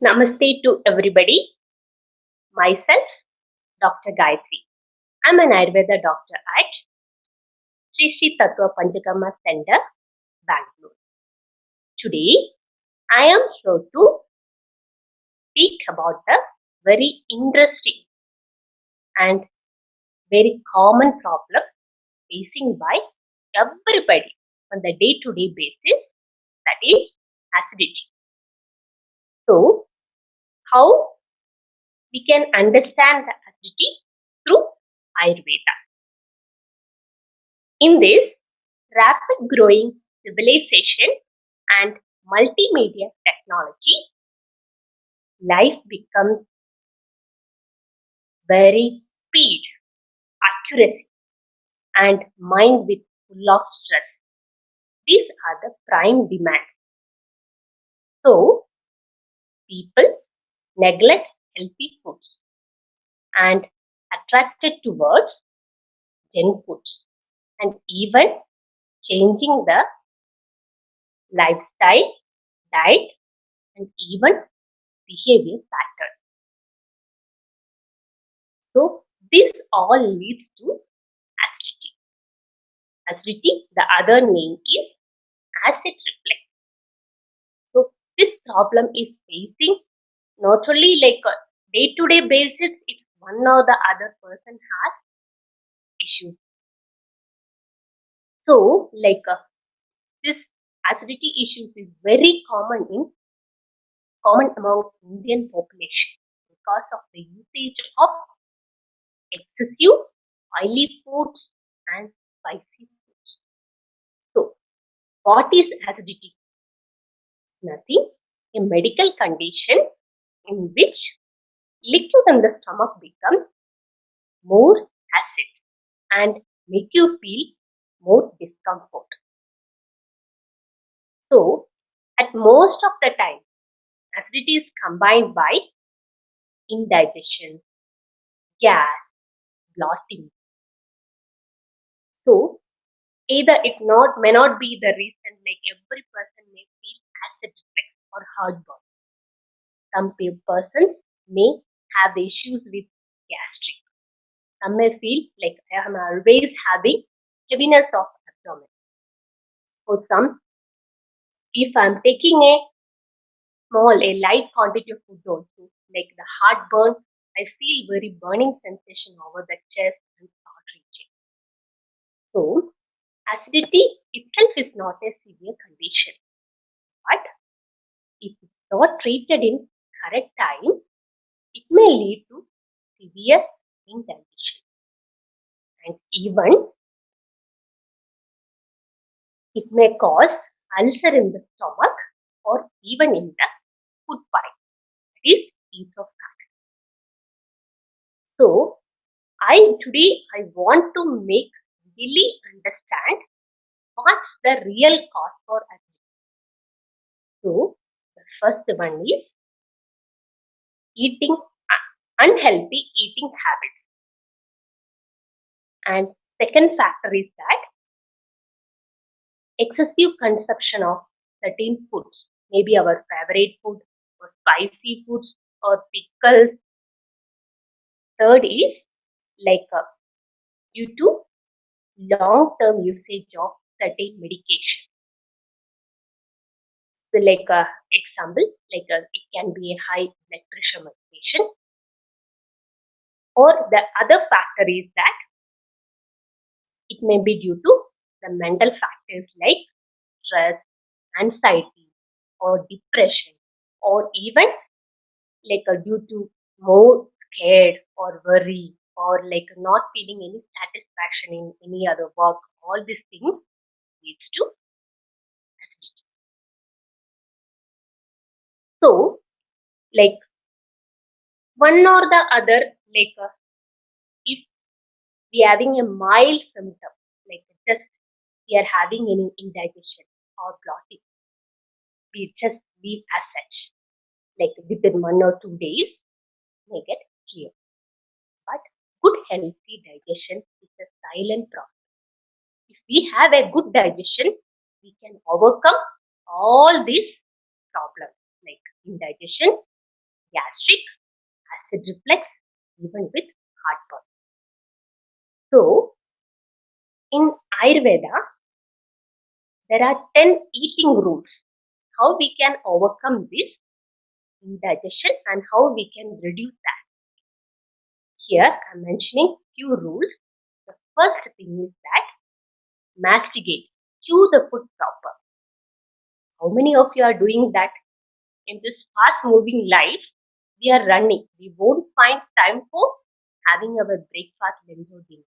Namaste to everybody. Myself, Dr. Gayatri. I'm an Ayurveda doctor at Sri Panchakarma Center, Bangalore. Today, I am here to speak about the very interesting and very common problem facing by everybody on the day-to-day basis, that is acidity. So, how we can understand the acidity through Ayurveda? In this rapid growing civilization and multimedia technology, life becomes very speed, accuracy, and mind with full of stress. These are the prime demands. So, people neglect healthy foods and attracted towards junk foods and even changing the lifestyle, diet, and even behavior pattern. So, this all leads to acidity. Acidity, the other name is acid reflex. So, this problem is facing not only like a day-to-day basis, if one or the other person has issues. So, this acidity issues is very common among Indian population because of the usage of excessive oily foods and spicy foods. So, what is acidity? Nothing, a medical condition in which liquid in the stomach becomes more acid and make you feel more discomfort. So, at most of the time, acidity is combined by indigestion, gas, bloating. So, either it may not be the reason, like every person may feel acid reflux or heartburn. Some persons may have issues with gastric. Some may feel like I am always having heaviness of abdomen. For some, if I'm taking a light quantity of food also, like the heartburn, I feel very burning sensation over the chest and throat region. So, acidity itself is not a severe condition, but if it's not treated in correct time, it may lead to severe indigestion, and even it may cause ulcer in the stomach or even in the food pipe, that is esophagus. So, today I want to make really understand what's the real cause for acidity. So, the first one is unhealthy eating habits, and second factor is that excessive consumption of certain foods, maybe our favorite food or spicy foods or pickles. Third is due to long-term usage of certain medication. So example, it can be a high blood pressure medication. Or the other factor is that it may be due to the mental factors like stress, anxiety, or depression, or even due to more scared or worry, or not feeling any satisfaction in any other work. All these things leads to acidity. So, one or the other, if we are having a mild symptom, just we are having any indigestion or bloating, we just leave as such. Within 1 or 2 days, may get clear. But good healthy digestion is a silent process. If we have a good digestion, we can overcome all these problems like indigestion acid reflux, even with heartburn. So, in Ayurveda, there are 10 eating rules. How we can overcome this indigestion and how we can reduce that. Here, I'm mentioning few rules. The first thing is that masticate, chew the food proper. How many of you are doing that? In this fast-moving life, we are running. We won't find time for having our breakfast, lunch, or dinner.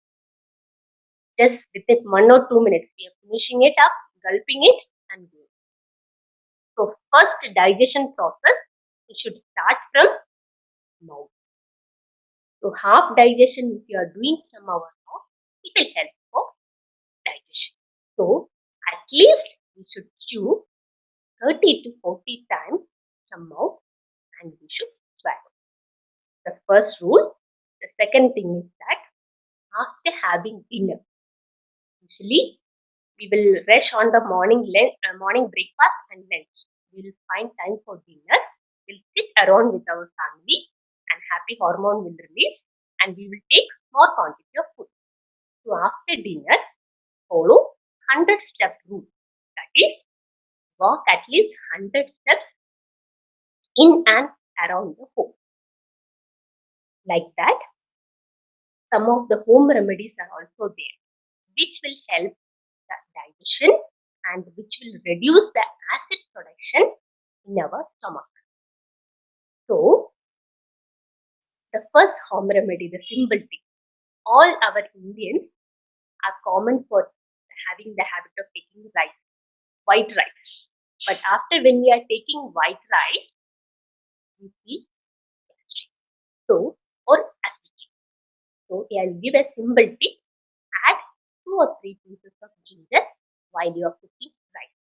Just within 1 or 2 minutes, we are finishing it up, gulping it, and going. So, first digestion process, we should start from mouth. So, half digestion, if you are doing from our mouth, it will help for digestion. So, at least we should chew 30 to 40 times from mouth and we should swallow. The first rule. The second thing is that after having dinner, usually we will rush on the morning breakfast and lunch. We will find time for dinner. We'll sit around with our family and happy hormone will release and we will take more quantity of food. So after dinner, follow 100-step rule. That is, walk at least 100 steps in and around the home. Like that, some of the home remedies are also there, which will help the digestion and which will reduce the acid production in our stomach. So, the first home remedy, the simple thing. All our Indians are common for having the habit of taking rice, white rice. But after when we are taking white rice, we feel gastric. So, or acidity. So, I'll give a simple tip. Add 2 or 3 pieces of ginger while you are cooking rice.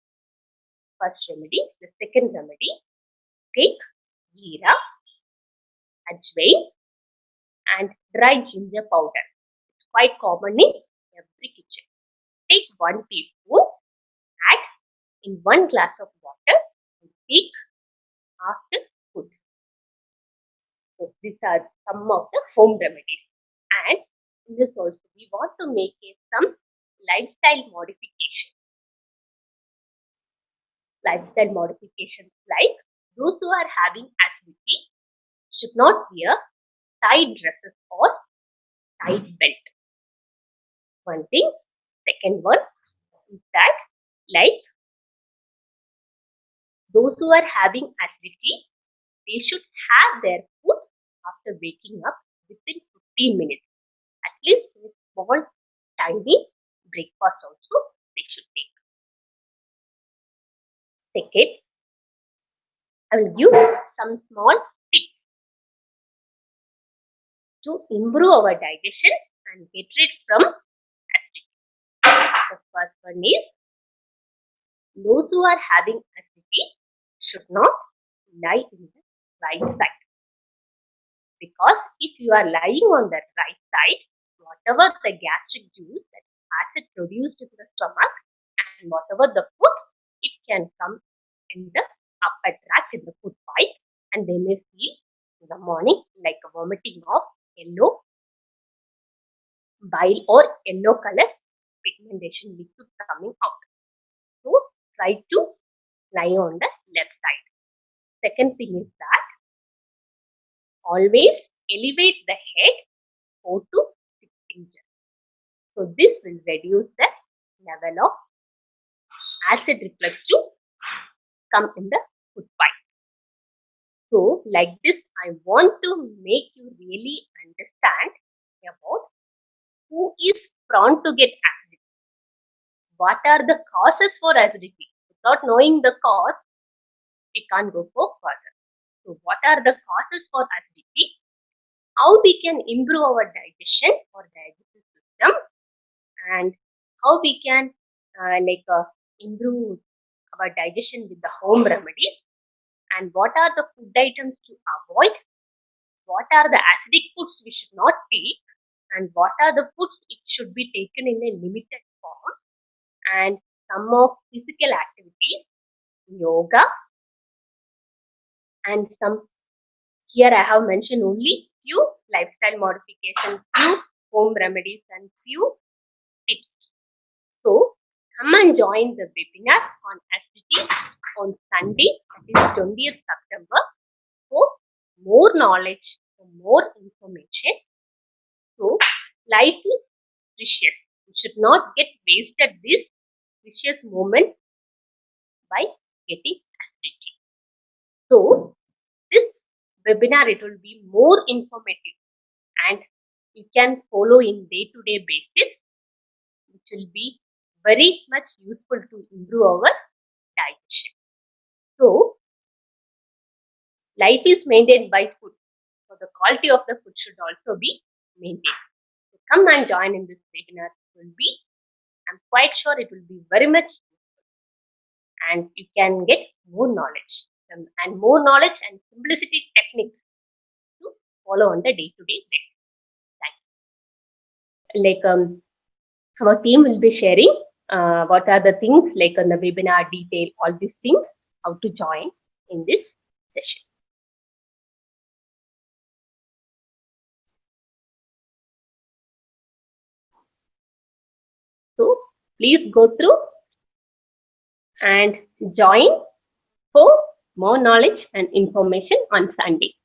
First remedy. The second remedy, take jeera, ajwain and dry ginger powder. It's quite common in every kitchen. Take 1 teaspoon, add in 1 glass of water and take after food. So these are some of the home remedies. And in this also, we want to make some lifestyle modification. Lifestyle modifications like those who are having acidity should not wear tight dresses or tight belt. One thing. Second one is that like those who are having acidity, they should have their food after waking up within 15 minutes. At least a small, tiny breakfast also they should take. Second, I will give some small tips to improve our digestion and get rid from acidity. The first one is those who are having acidity should not lie in the right side. Because if you are lying on the right side, whatever the gastric juice, that acid produced in the stomach, and whatever the food, it can come in the upper tract, in the food pipe, and they may feel in the morning like a vomiting of yellow bile or yellow color pigmentation liquid coming out. So try to lie on the left side. Second thing is that always elevate the head 4 to 6 inches. So this will reduce the level of acid reflux to come in the food pipe. So like this, I want to make you really understand about who is prone to get acidity. What are the causes for acidity? Without knowing the cause, we can't go for further. So what are the causes for acidity? How we can improve our digestion or digestive system, and how we can improve our digestion with the home remedies, and what are the food items to avoid, what are the acidic foods we should not take, and what are the foods it should be taken in a limited form, and some of physical activities, yoga, and some, here I have mentioned only few lifestyle modifications, few home remedies, and few tips. So come and join the webinar on acidity on Sunday, that is 20th September, for more knowledge, for more information. So life is precious. We should not get wasted this precious moment by getting acidity. So this webinar, it will be more informative and you can follow in day-to-day basis, which will be very much useful to improve our digestion. So life is maintained by food. So the quality of the food should also be maintained. So come and join in this webinar. I'm quite sure it will be very much useful and you can get more knowledge and more knowledge and simplicity techniques to follow on the day-to-day basis. Like our team will be sharing what are the things like on the webinar detail, all these things, how to join in this session. So please go through and join for more knowledge and information on Sunday.